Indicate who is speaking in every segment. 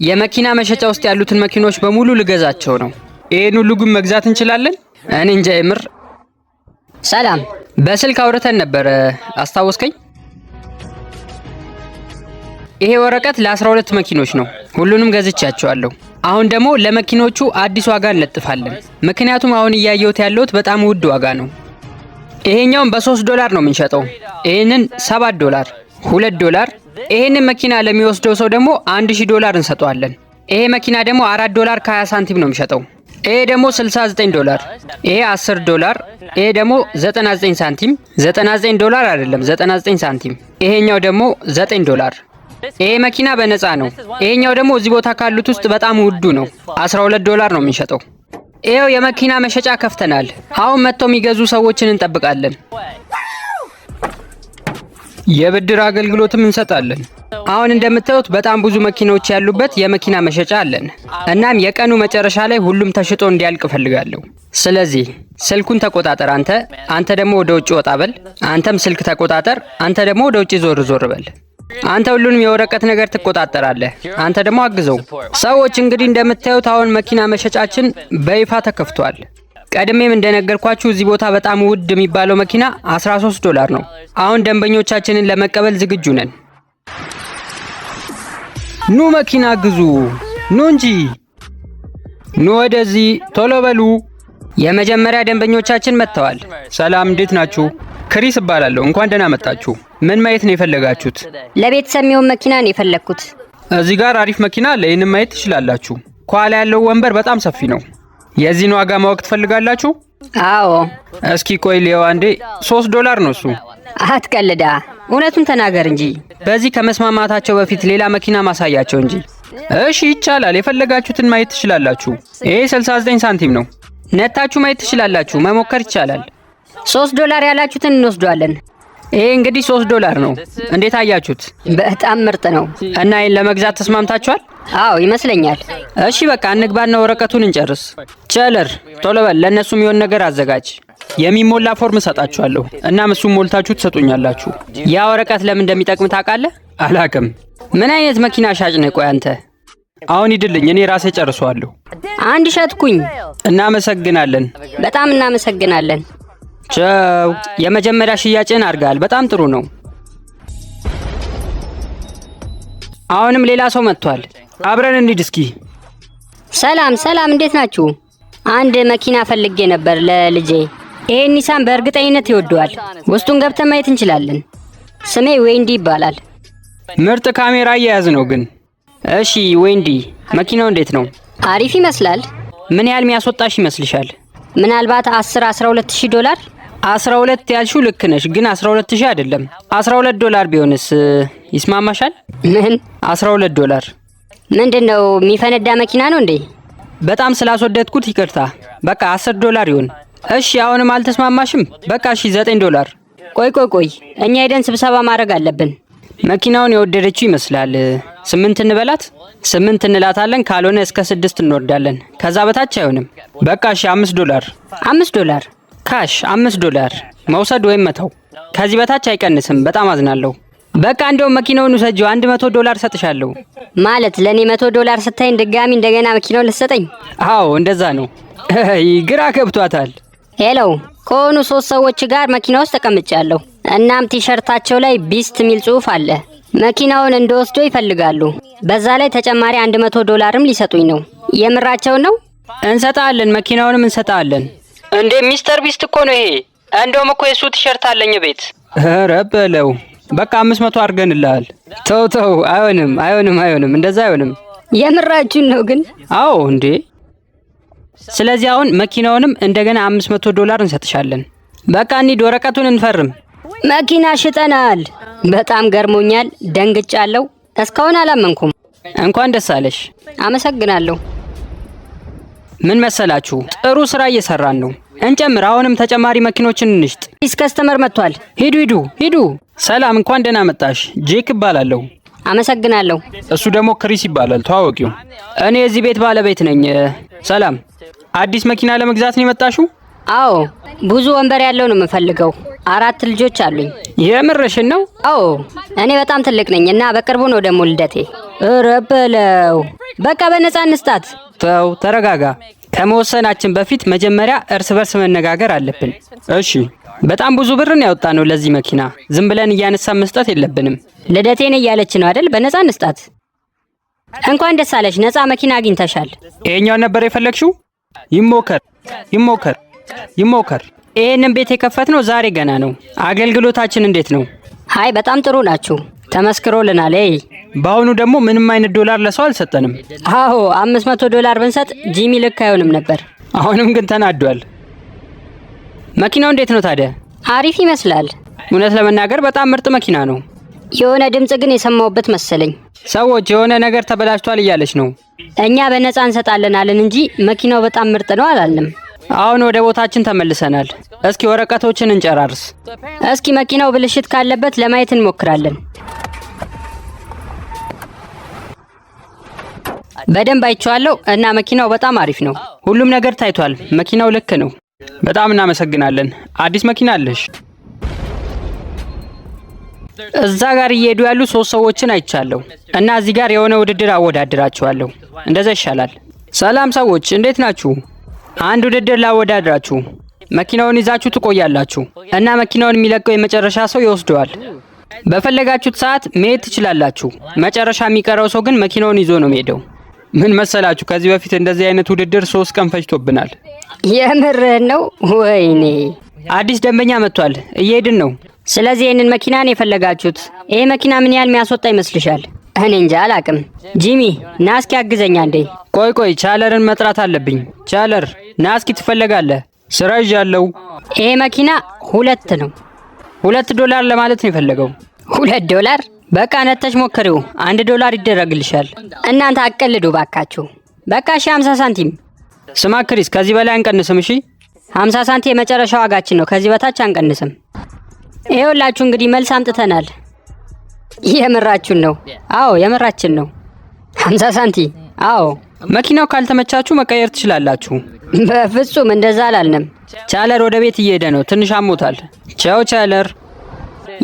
Speaker 1: የመኪና መሸጫ ውስጥ ያሉትን መኪኖች በሙሉ ልገዛቸው ነው። ይሄን ሁሉ ግን መግዛት እንችላለን? እኔ እንጃ የምር።
Speaker 2: ሰላም፣
Speaker 1: በስልክ አውርተን ነበር፣ አስታወስከኝ? ይሄ ወረቀት ለ12 መኪኖች ነው። ሁሉንም ገዝቻቸዋለሁ። አሁን ደግሞ ለመኪኖቹ አዲስ ዋጋ እንለጥፋለን። ምክንያቱም አሁን እያየሁት ያለሁት በጣም ውድ ዋጋ ነው። ይሄኛውን $3 ነው የምንሸጠው። ይሄንን $7፣ $2። ይሄንን መኪና ለሚወስደው ሰው ደግሞ $1000 እንሰጠዋለን። ይሄ መኪና ደግሞ $4 ከ20 ሳንቲም ነው የሚሸጠው። ይሄ ደግሞ $69። ይሄ $10። ይሄ ደግሞ 99 ሳንቲም። $99 አይደለም 99 ሳንቲም። ይሄኛው ደግሞ $9። ይሄ መኪና በነፃ ነው። ይሄኛው ደግሞ እዚህ ቦታ ካሉት ውስጥ በጣም ውዱ ነው። $12 ነው የሚሸጠው። ይሄው የመኪና መሸጫ ከፍተናል። አሁን መጥተው የሚገዙ ሰዎችን እንጠብቃለን። የብድር አገልግሎትም እንሰጣለን። አሁን እንደምታዩት በጣም ብዙ መኪናዎች ያሉበት የመኪና መሸጫ አለን። እናም የቀኑ መጨረሻ ላይ ሁሉም ተሽጦ እንዲያልቅ እፈልጋለሁ። ስለዚህ ስልኩን ተቆጣጠር አንተ ደግሞ ወደ ውጭ ወጣ በል። አንተም ስልክ ተቆጣጠር፣ አንተ ደግሞ ወደ ውጭ ዞር ዞር በል። አንተ ሁሉንም የወረቀት ነገር ትቆጣጠራለህ፣ አንተ ደግሞ አግዘው። ሰዎች እንግዲህ እንደምታዩት አሁን መኪና መሸጫችን በይፋ ተከፍቷል። ቀድሜም እንደነገርኳችሁ እዚህ ቦታ በጣም ውድ የሚባለው መኪና $13 ነው። አሁን ደንበኞቻችንን ለመቀበል ዝግጁ ነን። ኑ መኪና ግዙ፣ ኑ እንጂ ኑ ወደዚህ ቶሎ በሉ። የመጀመሪያ ደንበኞቻችን መጥተዋል። ሰላም፣ እንዴት ናችሁ? ክሪስ እባላለሁ። እንኳን ደህና መጣችሁ። ምን ማየት ነው የፈለጋችሁት?
Speaker 2: ለቤተሰብ የሚሆን መኪና ነው የፈለግኩት።
Speaker 1: እዚህ ጋር አሪፍ መኪና አለ። ይህንን ማየት ትችላላችሁ። ከኋላ ያለው ወንበር በጣም ሰፊ ነው። የዚህን ዋጋ ማወቅ ትፈልጋላችሁ?
Speaker 2: አዎ።
Speaker 1: እስኪ ቆይ ሊያው አንዴ። $3 ነው እሱ።
Speaker 2: አትቀልዳ፣ እውነቱን ተናገር እንጂ።
Speaker 1: በዚህ ከመስማማታቸው በፊት ሌላ መኪና ማሳያቸው እንጂ። እሺ ይቻላል። የፈለጋችሁትን ማየት ትችላላችሁ። ይሄ 69 ሳንቲም ነው። ነታችሁ ማየት ትችላላችሁ። መሞከር ይቻላል።
Speaker 2: $3 ያላችሁትን እንወስዷለን።
Speaker 1: ይሄ እንግዲህ $3 ነው። እንዴት አያችሁት?
Speaker 2: በጣም ምርጥ ነው።
Speaker 1: እና ይሄን ለመግዛት ተስማምታችኋል?
Speaker 2: አዎ ይመስለኛል።
Speaker 1: እሺ በቃ እንግባና ወረቀቱን እንጨርስ። ቸለር ቶሎ በል፣ ለእነሱ የሚሆን ነገር አዘጋጅ። የሚሞላ ፎርም እሰጣችኋለሁ እና እሱን ሞልታችሁ ትሰጡኛላችሁ። ያ ወረቀት ለምን እንደሚጠቅም ታውቃለህ? አላውቅም። ምን አይነት መኪና ሻጭ ነህ? ቆይ አንተ አሁን ሂድልኝ፣ እኔ ራሴ ጨርሰዋለሁ።
Speaker 2: አንድ ሸጥኩኝ።
Speaker 1: እናመሰግናለን።
Speaker 2: በጣም እናመሰግናለን።
Speaker 1: ቻው። የመጀመሪያ ሽያጭን አድርጋል። በጣም ጥሩ ነው። አሁንም ሌላ ሰው መጥቷል። አብረን እንሂድ እስኪ።
Speaker 2: ሰላም ሰላም፣ እንዴት ናችሁ? አንድ መኪና ፈልጌ ነበር ለልጄ። ይሄን ኒሳን በእርግጠኝነት ይወደዋል። ውስጡን ገብተን ማየት እንችላለን። ስሜ ዌንዲ ይባላል።
Speaker 1: ምርጥ ካሜራ እየያዝ ነው ግን። እሺ ዌንዲ፣ መኪናው እንዴት ነው?
Speaker 2: አሪፍ ይመስላል።
Speaker 1: ምን ያህል የሚያስወጣሽ ይመስልሻል?
Speaker 2: ምናልባት $12,000።
Speaker 1: 12 ያልሽው ልክ ነሽ፣ ግን 12,000 አይደለም። $12 ቢሆንስ ይስማማሻል?
Speaker 2: ምን?
Speaker 1: $12።
Speaker 2: ምንድነው? የሚፈነዳ መኪና ነው እንዴ?
Speaker 1: በጣም ስላስወደድኩት ይቅርታ። በቃ $10 ይሁን። እሺ አሁንም አልተስማማሽም? በቃ እሺ $9።
Speaker 2: ቆይ፣ እኛ ሄደን ስብሰባ ማድረግ አለብን።
Speaker 1: መኪናውን የወደደችው ይመስላል። 8 እንበላት። 8 እንላታለን። ካልሆነ እስከ 6 እንወርዳለን። ከዛ በታች አይሆንም። በቃ እሺ $5።
Speaker 2: $5
Speaker 1: ካሽ $5 መውሰድ ወይም መተው። ከዚህ በታች አይቀንስም። በጣም አዝናለሁ። በቃ እንደውም መኪናውን ውሰጂው። $100 ሰጥሻለሁ።
Speaker 2: ማለት ለኔ $100 ስታይን ድጋሚ እንደገና መኪናውን ልትሰጠኝ?
Speaker 1: አዎ እንደዛ ነው። ግራ ገብቷታል።
Speaker 2: ሄሎ፣ ከሆኑ 3 ሰዎች ጋር መኪና ውስጥ ተቀምጫለሁ። እናም ቲሸርታቸው ላይ ቢስት የሚል ጽሑፍ አለ። መኪናውን እንደወስዶ ይፈልጋሉ። በዛ ላይ ተጨማሪ $100ም ሊሰጡኝ ነው። የምራቸው ነው?
Speaker 1: እንሰጣለን፣ መኪናውንም እንሰጣለን። እንዴ ሚስተር ቢስት እኮ ነው ይሄ። እንደውም እኮ የሱ ቲሸርት አለኝ ቤት። ኧረ በለው። በቃ 500 አድርገንልሃል። ተው፣ አይሆንም፣ እንደዛ አይሆንም።
Speaker 2: የምራችሁን ነው ግን?
Speaker 1: አዎ እንዴ። ስለዚህ አሁን መኪናውንም እንደገና $500 እንሰጥሻለን። በቃ እንሂድ፣ ወረቀቱን እንፈርም።
Speaker 2: መኪና ሽጠናል። በጣም ገርሞኛል፣ ደንግጫለሁ። እስካሁን አላመንኩም።
Speaker 1: እንኳን ደስ አለሽ።
Speaker 2: አመሰግናለሁ።
Speaker 1: ምን መሰላችሁ? ጥሩ ስራ እየሰራን ነው። እንጨምር። አሁንም ተጨማሪ መኪኖችን እንሽጥ።
Speaker 2: ዲስ ከስተመር መጥቷል።
Speaker 1: ሂዱ። ሰላም፣ እንኳን ደህና መጣሽ። ጄክ እባላለሁ።
Speaker 2: አመሰግናለሁ።
Speaker 1: እሱ ደግሞ ክሪስ ይባላል። ተዋወቂው። እኔ የዚህ ቤት ባለቤት ነኝ። ሰላም፣ አዲስ መኪና ለመግዛት ነው የመጣሽው?
Speaker 2: አዎ፣ ብዙ ወንበር ያለው ነው የምፈልገው። 4 ልጆች አሉኝ።
Speaker 1: የምርሽን ነው?
Speaker 2: አዎ፣ እኔ በጣም ትልቅ ነኝ እና በቅርቡ ነው ደግሞ ልደቴ። ኧረ በለው። በቃ በነፃ እንስጣት።
Speaker 1: ተው ተረጋጋ። ከመወሰናችን በፊት መጀመሪያ እርስ በርስ መነጋገር አለብን። እሺ፣ በጣም ብዙ ብርን ያወጣ ነው ለዚህ መኪና። ዝም ብለን እያነሳን መስጠት የለብንም።
Speaker 2: ልደቴን እያለች ነው አይደል? በነፃ እንስጣት። እንኳን ደስ አለሽ፣ ነፃ መኪና አግኝተሻል።
Speaker 1: ይሄኛውን ነበር የፈለግሽው? ይሞከር ይሞከር ይሞከር። ይሄንን ቤት የከፈትነው ዛሬ ገና ነው። አገልግሎታችን እንዴት ነው?
Speaker 2: አይ በጣም ጥሩ ናችሁ፣ ተመስክሮልናል።
Speaker 1: በአሁኑ ደግሞ ምንም አይነት ዶላር ለሰው አልሰጠንም።
Speaker 2: አዎ $500 ብንሰጥ ጂሚ ልክ አይሆንም ነበር።
Speaker 1: አሁንም ግን ተናዷል። መኪናው እንዴት ነው ታዲያ?
Speaker 2: አሪፍ ይመስላል።
Speaker 1: እውነት ለመናገር በጣም ምርጥ መኪና ነው።
Speaker 2: የሆነ ድምፅ ግን የሰማሁበት መሰለኝ።
Speaker 1: ሰዎች የሆነ ነገር ተበላሽቷል እያለች ነው።
Speaker 2: እኛ በነፃ እንሰጣለን አለን እንጂ መኪናው በጣም ምርጥ ነው አላልንም።
Speaker 1: አሁን ወደ ቦታችን ተመልሰናል። እስኪ ወረቀቶችን እንጨራርስ።
Speaker 2: እስኪ መኪናው ብልሽት ካለበት ለማየት እንሞክራለን። በደንብ አይቼዋለሁ እና መኪናው በጣም አሪፍ ነው።
Speaker 1: ሁሉም ነገር ታይቷል። መኪናው ልክ ነው። በጣም እናመሰግናለን። አዲስ መኪና አለሽ። እዛ ጋር እየሄዱ ያሉ 3 ሰዎችን አይቻለሁ እና እዚህ ጋር የሆነ ውድድር አወዳድራቸዋለሁ። እንደዛ ይሻላል። ሰላም ሰዎች፣ እንዴት ናችሁ? አንድ ውድድር ላወዳድራችሁ። መኪናውን ይዛችሁ ትቆያላችሁ እና መኪናውን የሚለቀው የመጨረሻ ሰው ይወስደዋል። በፈለጋችሁት ሰዓት መሄድ ትችላላችሁ። መጨረሻ የሚቀረው ሰው ግን መኪናውን ይዞ ነው የሚሄደው። ምን መሰላችሁ? ከዚህ በፊት እንደዚህ አይነት ውድድር 3 ቀን ፈጅቶብናል።
Speaker 2: የምርህን ነው? ወይኔ!
Speaker 1: አዲስ ደንበኛ መጥቷል። እየሄድን ነው።
Speaker 2: ስለዚህ ይህንን መኪና ነው የፈለጋችሁት? ይሄ መኪና ምን ያህል የሚያስወጣ ይመስልሻል? እኔ እንጃ አላቅም። ጂሚ ና እስኪ አግዘኛ እንዴ።
Speaker 1: ቆይ ቻለርን መጥራት አለብኝ። ቻለር ና እስኪ ትፈለጋለህ? ስራ ይዣለሁ።
Speaker 2: ይሄ መኪና 2 ነው።
Speaker 1: $2 ለማለት ነው የፈለገው።
Speaker 2: $2? በቃ ነተሽ ሞክሪው። $1 ይደረግልሻል። እናንተ አቀልዱ ባካችሁ። በቃ 50 ሳንቲም።
Speaker 1: ስማ ክሪስ፣ ከዚህ በላይ አንቀንስም። እሺ
Speaker 2: 50 ሳንቲም የመጨረሻ ዋጋችን ነው። ከዚህ በታች አንቀንስም። ይኸውላችሁ እንግዲህ መልስ አምጥተናል። የምራችሁን ነው? አዎ የምራችን ነው። 50 ሳንቲም። አዎ።
Speaker 1: መኪናው ካልተመቻችሁ መቀየር ትችላላችሁ።
Speaker 2: በፍጹም እንደዛ አላልንም።
Speaker 1: ቻለር ወደ ቤት እየሄደ ነው። ትንሽ አሞታል። ቻው ቻለር።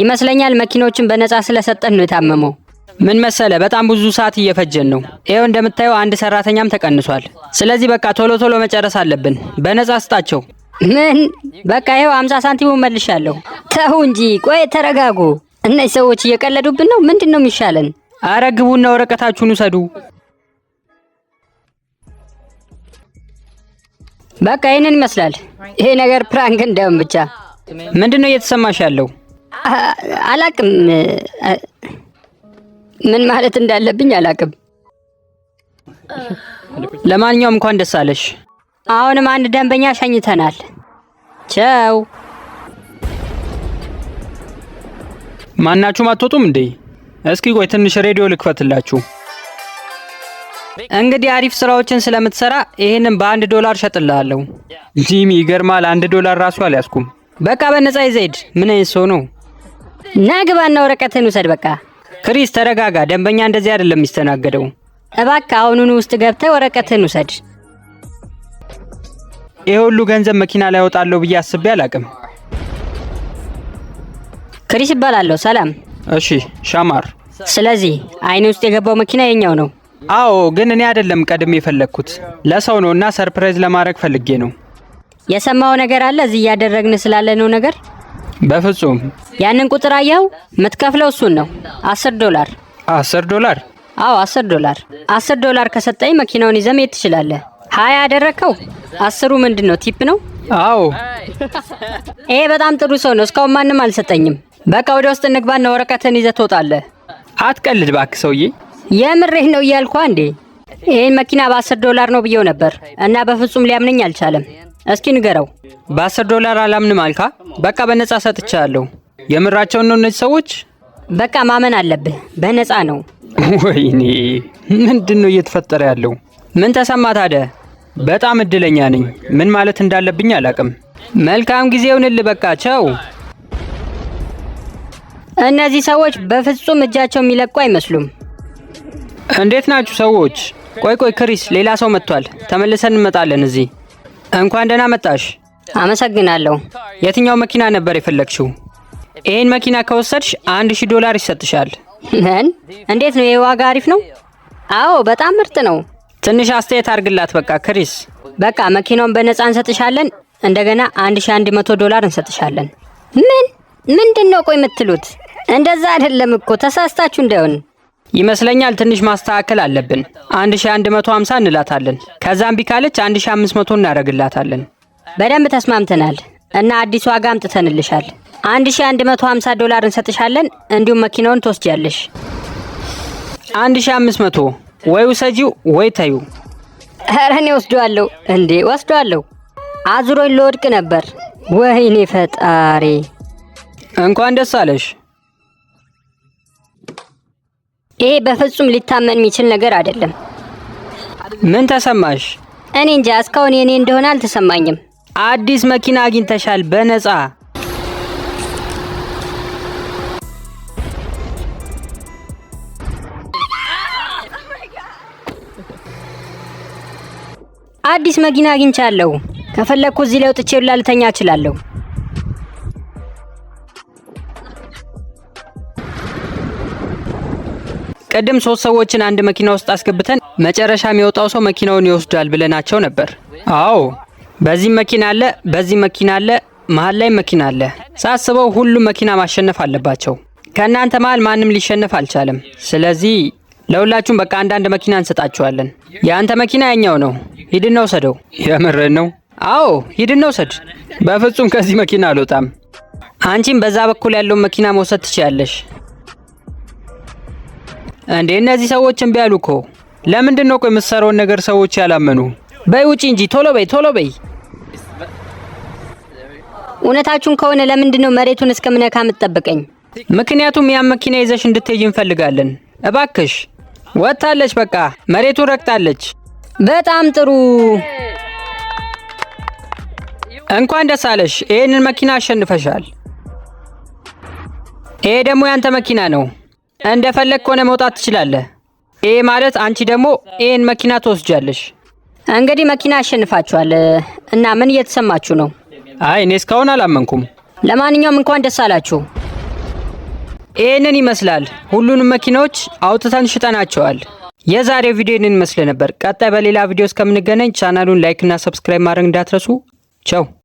Speaker 2: ይመስለኛል መኪኖችን በነፃ ስለሰጠን ነው የታመመው።
Speaker 1: ምን መሰለ፣ በጣም ብዙ ሰዓት እየፈጀን ነው። ይኸው እንደምታየው አንድ ሰራተኛም ተቀንሷል። ስለዚህ በቃ ቶሎ መጨረስ አለብን። በነፃ ስጣቸው።
Speaker 2: ምን? በቃ ይኸው 50 ሳንቲሙን መልሻለሁ። ተው እንጂ ቆይ ተረጋጉ። እነዚህ ሰዎች እየቀለዱብን ነው። ምንድን ነው የሚሻለን?
Speaker 1: አረ ግቡና ወረቀታችሁን ውሰዱ።
Speaker 2: በቃ ይህንን ይመስላል። ይሄ ነገር ፕራንክ እንደውም ብቻ።
Speaker 1: ምንድን ነው እየተሰማሽ ያለው?
Speaker 2: አላቅም። ምን ማለት እንዳለብኝ አላቅም።
Speaker 1: ለማንኛውም እንኳን ደስ አለሽ።
Speaker 2: አሁንም አንድ ደንበኛ ሸኝተናል። ቻው።
Speaker 1: ማናችሁም አትወጡም እንዴ? እስኪ ቆይ ትንሽ ሬዲዮ ልክፈትላችሁ። እንግዲህ አሪፍ ስራዎችን ስለምትሰራ ይሄንን $1 ሸጥልሃለሁ። ጂሚ ይገርማል። $1 ራሱ አልያዝኩም። በቃ በነፃ ይዘድ። ምን አይነት ሰው ነው?
Speaker 2: ና ግባና ወረቀትን ውሰድ። በቃ
Speaker 1: ክሪስ ተረጋጋ። ደንበኛ እንደዚህ አይደለም የሚስተናገደው።
Speaker 2: እባክህ አሁኑኑ ውስጥ ገብተህ ወረቀትን ውሰድ።
Speaker 1: ይሄ ሁሉ ገንዘብ መኪና ላይ ያወጣለሁ ብዬ አስቤ አላቅም።
Speaker 2: ክሪስ እባላለሁ። ሰላም።
Speaker 1: እሺ ሻማር።
Speaker 2: ስለዚህ አይኔ ውስጥ የገባው መኪና የኛው ነው?
Speaker 1: አዎ፣ ግን እኔ አይደለም ቀድሜ የፈለግኩት ለሰው ነው እና ሰርፕራይዝ ለማድረግ ፈልጌ ነው።
Speaker 2: የሰማው ነገር አለ እዚህ እያደረግን ስላለ ነው ነገር?
Speaker 1: በፍጹም።
Speaker 2: ያንን ቁጥር አየኸው? የምትከፍለው እሱን ነው። $10።
Speaker 1: $10?
Speaker 2: አዎ $10። $10 ከሰጠኝ መኪናውን ይዘህ መሄድ ትችላለህ። 20 ያደረግከው 10ሩ ምንድን ነው? ቲፕ ነው?
Speaker 1: አዎ።
Speaker 2: ይሄ በጣም ጥሩ ሰው ነው። እስካሁን ማንም አልሰጠኝም። በቃ ወደ ውስጥ እንግባና ወረቀትን ይዘህ ትወጣለህ።
Speaker 1: አትቀልድ እባክህ ሰውዬ።
Speaker 2: የምሬህ ነው እያልኳ እንዴ። ይህን መኪና $10 ነው ብዬው ነበር እና በፍጹም ሊያምነኝ አልቻለም። እስኪ ንገረው።
Speaker 1: $10 አላምንም አልካ? በቃ በነፃ ሰጥቻለሁ። የምራቸውን ነው እነዚህ ሰዎች?
Speaker 2: በቃ ማመን አለብህ። በነፃ ነው።
Speaker 1: ወይኔ ምንድን ነው እየተፈጠረ ያለው? ምን ተሰማ ታዲያ? በጣም እድለኛ ነኝ። ምን ማለት እንዳለብኝ አላቅም። መልካም ጊዜ ይሁንልህ። በቃ ቻው።
Speaker 2: እነዚህ ሰዎች በፍጹም እጃቸው የሚለቁ አይመስሉም።
Speaker 1: እንዴት ናችሁ ሰዎች? ቆይ ክሪስ፣ ሌላ ሰው መጥቷል። ተመልሰን እንመጣለን እዚህ። እንኳን ደህና መጣሽ።
Speaker 2: አመሰግናለሁ።
Speaker 1: የትኛው መኪና ነበር የፈለግሽው? ይህን መኪና ከወሰድሽ $1000 ይሰጥሻል።
Speaker 2: ምን? እንዴት ነው? ይህ ዋጋ አሪፍ ነው? አዎ በጣም ምርጥ ነው።
Speaker 1: ትንሽ አስተያየት አድርግላት በቃ ክሪስ።
Speaker 2: በቃ መኪናውን በነፃ እንሰጥሻለን። እንደገና $1100 እንሰጥሻለን። ምንድን ነው ቆይ የምትሉት? እንደዛ አይደለም እኮ ተሳስታችሁ እንዳይሆን
Speaker 1: ይመስለኛል። ትንሽ ማስተካከል አለብን። 1150 እንላታለን። ከዛም እምቢ ካለች 1500 እናደርግላታለን።
Speaker 2: በደንብ ተስማምተናል እና አዲስ ዋጋ አምጥተንልሻል። $1150 እንሰጥሻለን። እንዲሁም መኪናውን ትወስጃለሽ።
Speaker 1: 1500 ወይ ውሰጂው ወይ ተዩ።
Speaker 2: ኧረ እኔ ወስደዋለሁ። እንዴ ወስደዋለሁ። አዙሮኝ ልወድቅ ነበር። ወይኔ ፈጣሪ።
Speaker 1: እንኳን ደስ አለሽ።
Speaker 2: ይሄ በፍጹም ሊታመን የሚችል ነገር አይደለም።
Speaker 1: ምን ተሰማሽ?
Speaker 2: እኔ እንጃ እስካሁን የኔ እንደሆነ አልተሰማኝም።
Speaker 1: አዲስ መኪና አግኝተሻል በነፃ።
Speaker 2: አዲስ መኪና አግኝቻለሁ። ከፈለኩ እዚህ ላይ ወጥቼ ልተኛ እችላለሁ።
Speaker 1: ቀደም 3 ሰዎችን አንድ መኪና ውስጥ አስገብተን መጨረሻ የሚወጣው ሰው መኪናውን ይወስዳል ብለናቸው ነበር። አዎ በዚህ መኪና አለ፣ በዚህ መኪና አለ፣ መሀል ላይ መኪና አለ። ሳስበው ሁሉም መኪና ማሸነፍ አለባቸው። ከእናንተ መሀል ማንም ሊሸነፍ አልቻለም። ስለዚህ ለሁላችሁም በቃ አንዳንድ መኪና እንሰጣችኋለን። የአንተ መኪና ያኛው ነው፣ ሂድና ውሰደው። የምርህን ነው? አዎ ሂድና ውሰድ። በፍጹም ከዚህ መኪና አልወጣም። አንቺም በዛ በኩል ያለውን መኪና መውሰድ ትችያለሽ። እንዴ እነዚህ ሰዎች እምቢ አሉ እኮ። ለምንድን ነው ቆይ የምትሰራውን ነገር ሰዎች ያላመኑ? በይ ውጪ እንጂ ቶሎ በይ ቶሎ በይ።
Speaker 2: እውነታችሁን ከሆነ ለምንድን ነው መሬቱን እስከምነካ የምትጠብቀኝ?
Speaker 1: ምክንያቱም ያን መኪና ይዘሽ እንድትሄጂ እንፈልጋለን። እባክሽ። ወጣለች፣ በቃ መሬቱን ረግጣለች።
Speaker 2: በጣም ጥሩ።
Speaker 1: እንኳን ደስ አለሽ። ይሄንን መኪና አሸንፈሻል። ይሄ ደግሞ ያንተ መኪና ነው። እንደፈለግ ከሆነ መውጣት ትችላለህ። ይሄ ማለት አንቺ ደግሞ ይሄን መኪና ትወስጃለሽ።
Speaker 2: እንግዲህ መኪና አሸንፋችኋል እና ምን እየተሰማችሁ ነው?
Speaker 1: አይ እኔ እስካሁን አላመንኩም።
Speaker 2: ለማንኛውም እንኳን ደስ አላችሁ።
Speaker 1: ይሄንን ይመስላል። ሁሉንም መኪናዎች አውጥተን ሽጠናቸዋል። የዛሬው ቪዲዮ ይመስል ነበር። ቀጣይ በሌላ ቪዲዮ እስከምንገናኝ ቻናሉን ላይክ እና ሰብስክራይብ ማድረግ እንዳትረሱ። ቻው።